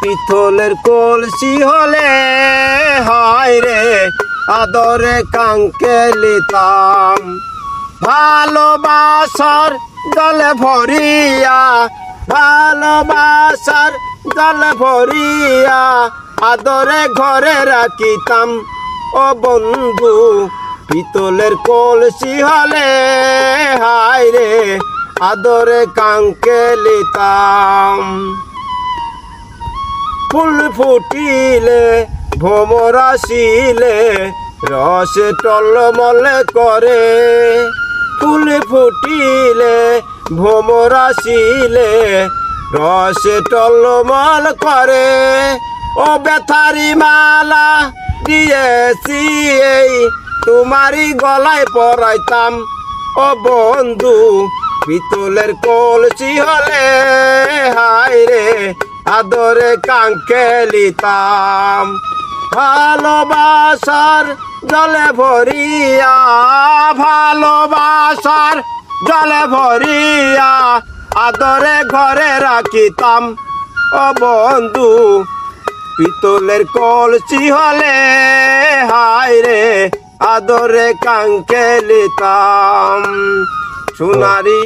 পিতলের কলসি হলে হায় রে আদরে কাঙ্কেলিতাম। ভালোবাসার জলে ভরিয়া, ভালোবাসার জলে ভরিয়া আদরে ঘরে রাখিতাম। ও বন্ধু পিতলের কলসি হলে হায় রে আদরে কাঙ্কেলিতাম। ফুল ফুটিলে ভ্রমর আসিলে রসে টলমল করে। ফুল ফুটিলে ভ্রমর আসিলে রসে টলমল করে। ও বেথারি মালা দিয়েছি এই তোমারই গলায় পরাইতাম। ও বন্ধু পিতলের কলসি হলে হায় রে আদরে কাঙ্কেলিতাম। ভালোবাসার জলে ভরিয়া, ভালোবাসার জলে ভরিয়া আদরে ঘরে রাখিতাম। ও বন্ধু পিতলের কলসি হলে হায় রে আদরে কাঙ্কেলিতাম। সোনারি